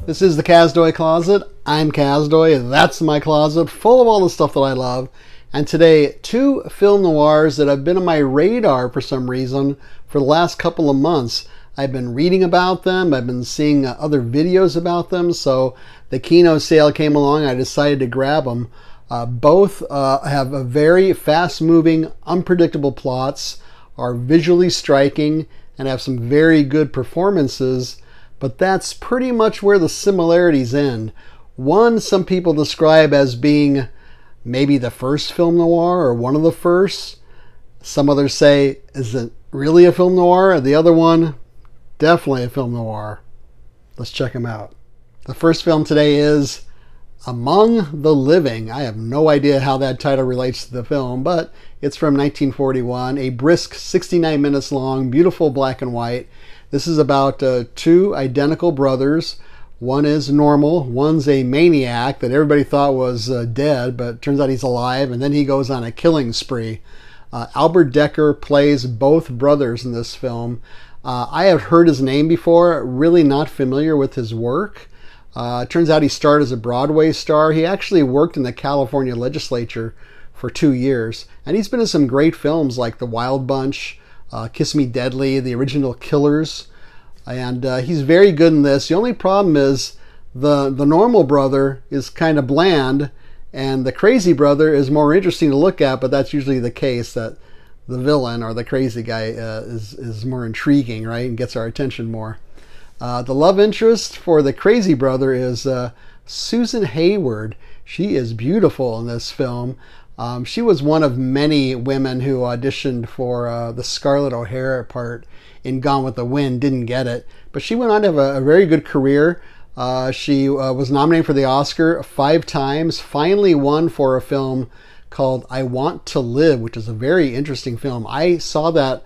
This is the Kazdoy Closet. I'm Kazdoy. That's my closet full of all the stuff that I love. And today, two film noirs that have been on my radar for some reason for the last couple of months. I've been reading about them. I've been seeing other videos about them. So the Kino sale came along. I decided to grab them. Both have a very fast-moving, unpredictable plots, are visually striking, and have some very good performances. But that's pretty much where the similarities end. One, some people describe as being maybe the first film noir or one of the first. Some others say, is it really a film noir? And the other one, definitely a film noir. Let's check them out. The first film today is Among the Living. I have no idea how that title relates to the film, but it's from 1941, a brisk 69 minutes long, beautiful black and white. This is about two identical brothers. One is normal, one's a maniac that everybody thought was dead, but turns out he's alive, and then he goes on a killing spree. Albert Dekker plays both brothers in this film. I have heard his name before, really not familiar with his work. Turns out he started as a Broadway star. He actually worked in the California legislature for 2 years, and he's been in some great films like The Wild Bunch, Kiss Me Deadly, The Original Killers, and he's very good in this. The only problem is the normal brother is kind of bland, and the crazy brother is more interesting to look at, but that's usually the case, that the villain or the crazy guy is more intriguing, right, and gets our attention more. The love interest for the crazy brother is Susan Hayward. She is beautiful in this film. She was one of many women who auditioned for the Scarlett O'Hara part in Gone with the Wind, didn't get it, but she went on to have a very good career. She was nominated for the Oscar 5 times, finally won for a film called I Want to Live, which is a very interesting film. I saw that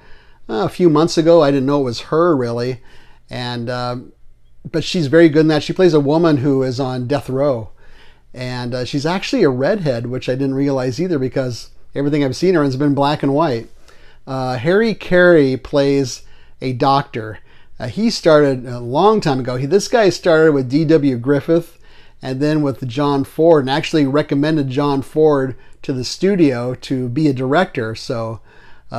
a few months ago. I didn't know it was her, really, and but she's very good in that. She plays a woman who is on death row. And she's actually a redhead, which I didn't realize either because everything I've seen her in has been black and white. Harry Carey plays a doctor. He started a long time ago. This guy started with D.W. Griffith and then with John Ford, and actually recommended John Ford to the studio to be a director. So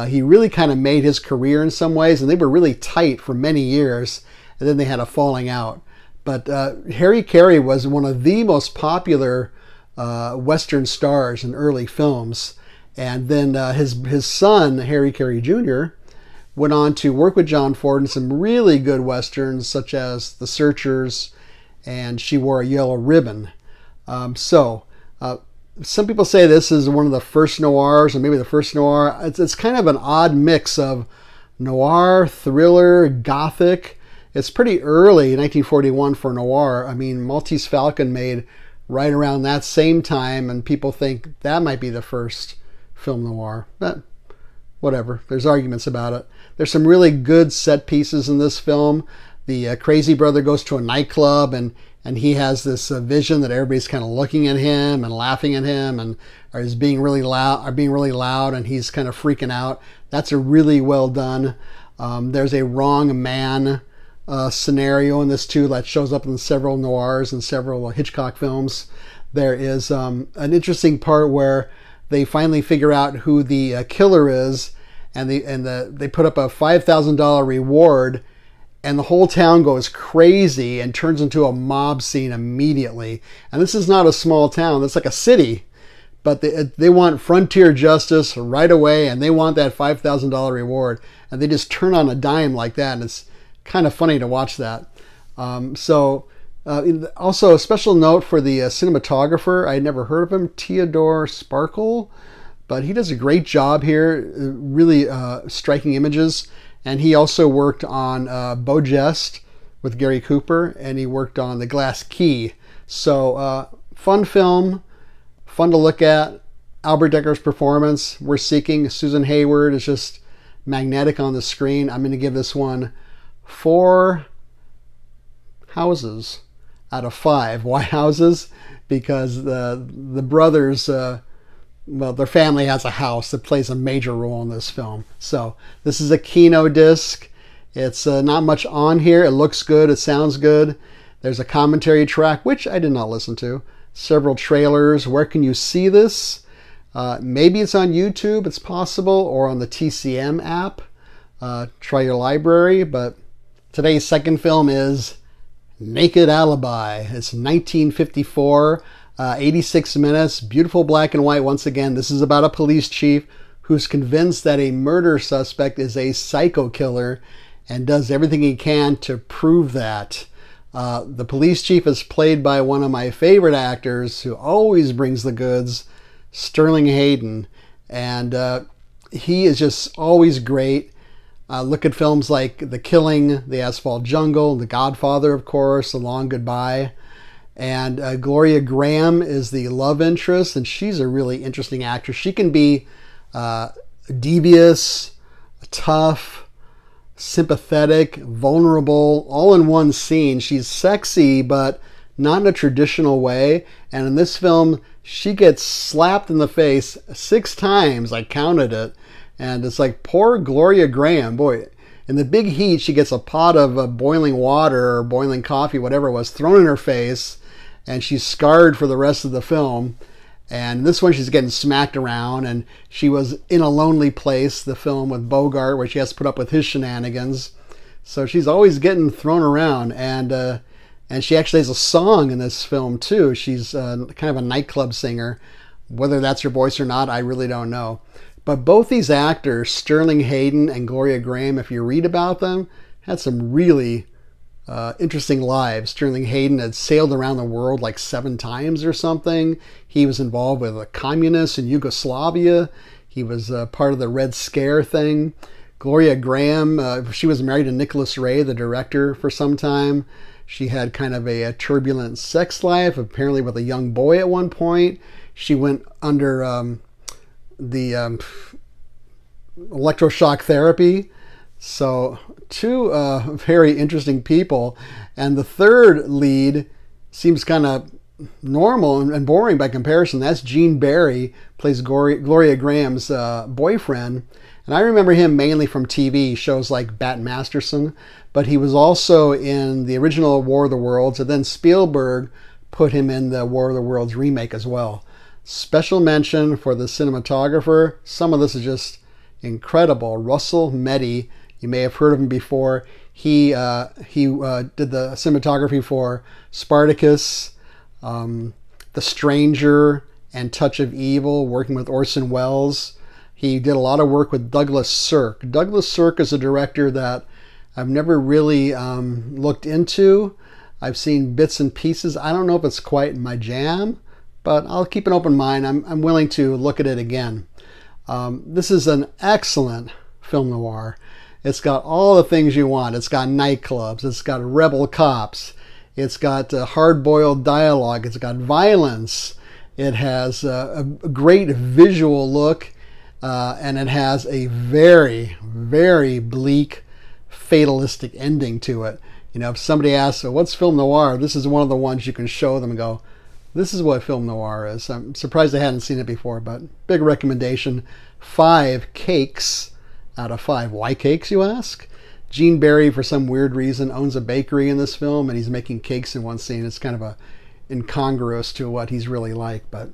he really kind of made his career in some ways, and they were really tight for many years, and then they had a falling out. But Harry Carey was one of the most popular Western stars in early films. And then his son, Harry Carey Jr., went on to work with John Ford in some really good Westerns, such as The Searchers and She Wore a Yellow Ribbon. Some people say this is one of the first noirs, or maybe the first noir. It's kind of an odd mix of noir, thriller, gothic. It's pretty early, 1941, for noir. I mean, Maltese Falcon made right around that same time, and people think that might be the first film noir. But whatever, there's arguments about it. There's some really good set pieces in this film. The crazy brother goes to a nightclub, and he has this vision that everybody's kind of looking at him and laughing at him, and is being really loud, and he's kind of freaking out. That's a really well done. There's a wrong man scenario in this too that shows up in several noirs and several Hitchcock films. There is an interesting part where they finally figure out who the killer is, and they put up a $5,000 reward, and the whole town goes crazy and turns into a mob scene immediately. And this is not a small town, it's like a city, but they want frontier justice right away, and they want that $5,000 reward, and they just turn on a dime like that, and it's kind of funny to watch that. Also a special note for the cinematographer. I had never heard of him, Theodore Sparkle, but he does a great job here, really striking images. And he also worked on Beau Geste with Gary Cooper, and he worked on The Glass Key. So fun film, fun to look at. Albert Dekker's performance, we're seeking. Susan Hayward is just magnetic on the screen. I'm going to give this one 4 houses out of 5. Why houses? Because the brothers, well, their family has a house that plays a major role in this film. So this is a Kino disc. It's not much on here. It looks good. It sounds good. There's a commentary track, which I did not listen to. Several trailers. Where can you see this? Maybe it's on YouTube, it's possible, or on the TCM app. Try your library. But today's second film is Naked Alibi. It's 1954, 86 minutes, beautiful black and white. Once again, this is about a police chief who's convinced that a murder suspect is a psycho killer and does everything he can to prove that. The police chief is played by one of my favorite actors who always brings the goods, Sterling Hayden. And he is just always great. Look at films like The Killing, The Asphalt Jungle, The Godfather, of course, The Long Goodbye. And Gloria Graham is the love interest, and she's a really interesting actress. She can be devious, tough, sympathetic, vulnerable, all in one scene. She's sexy, but not in a traditional way. And in this film, she gets slapped in the face 6 times. I counted it. And it's like, poor Gloria Graham. Boy, in the big heat, she gets a pot of boiling water or boiling coffee, whatever it was, thrown in her face. And she's scarred for the rest of the film. And this one, she's getting smacked around, and she was In a Lonely Place, the film with Bogart, where she has to put up with his shenanigans. So she's always getting thrown around, and she actually has a song in this film too. She's kind of a nightclub singer. Whether that's her voice or not, I really don't know. But both these actors, Sterling Hayden and Gloria Graham, if you read about them, had some really interesting lives. Sterling Hayden had sailed around the world like 7 times or something. He was involved with the communists in Yugoslavia. He was part of the Red Scare thing. Gloria Graham, she was married to Nicholas Ray, the director, for some time. She had kind of a turbulent sex life, apparently with a young boy at one point. She went under the electroshock therapy. So 2 very interesting people. And the third lead seems kind of normal and boring by comparison. That's Gene Barry, plays Gloria Graham's boyfriend. And I remember him mainly from TV shows like Bat Masterson, but he was also in the original War of the Worlds, and then Spielberg put him in the War of the Worlds remake as well. Special mention for the cinematographer. Some of this is just incredible. Russell Meddy. You may have heard of him before. He did the cinematography for Spartacus, The Stranger, and Touch of Evil, working with Orson Welles. He did a lot of work with Douglas Sirk. Douglas Sirk is a director that I've never really looked into. I've seen bits and pieces. I don't know if it's quite my jam, but I'll keep an open mind. I'm willing to look at it again. This is an excellent film noir. It's got all the things you want. It's got nightclubs. It's got rebel cops. It's got hard-boiled dialogue. It's got violence. It has a great visual look, and it has a very, very bleak, fatalistic ending to it. You know, if somebody asks, so what's film noir? This is one of the ones you can show them and go, this is what film noir is. I'm surprised I hadn't seen it before, but big recommendation. 5 cakes out of 5. Why cakes, you ask? Gene Barry, for some weird reason, owns a bakery in this film, and he's making cakes in one scene. It's kind of incongruous to what he's really like, but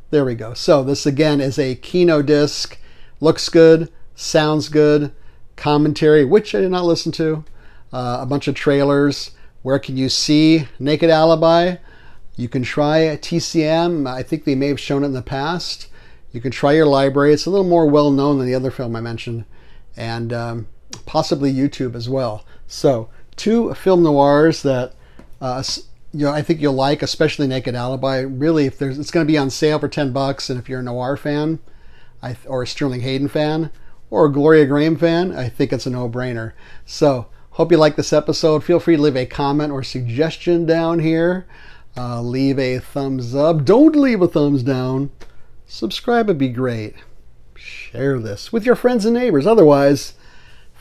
there we go. So this, again, is a Kino disc. Looks good, sounds good. Commentary, which I did not listen to. A bunch of trailers. Where can you see Naked Alibi? You can try TCM. I think they may have shown it in the past. You can try your library. It's a little more well-known than the other film I mentioned. And possibly YouTube as well. So 2 film noirs that I think you'll like, especially Naked Alibi. Really, it's going to be on sale for $10, and if you're a noir fan, or a Sterling Hayden fan, or a Gloria Graham fan, I think it's a no-brainer. So hope you like this episode. Feel free to leave a comment or suggestion down here. Leave a thumbs up. Don't leave a thumbs down. Subscribe would be great. Share this with your friends and neighbors. Otherwise,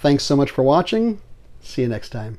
thanks so much for watching. See you next time.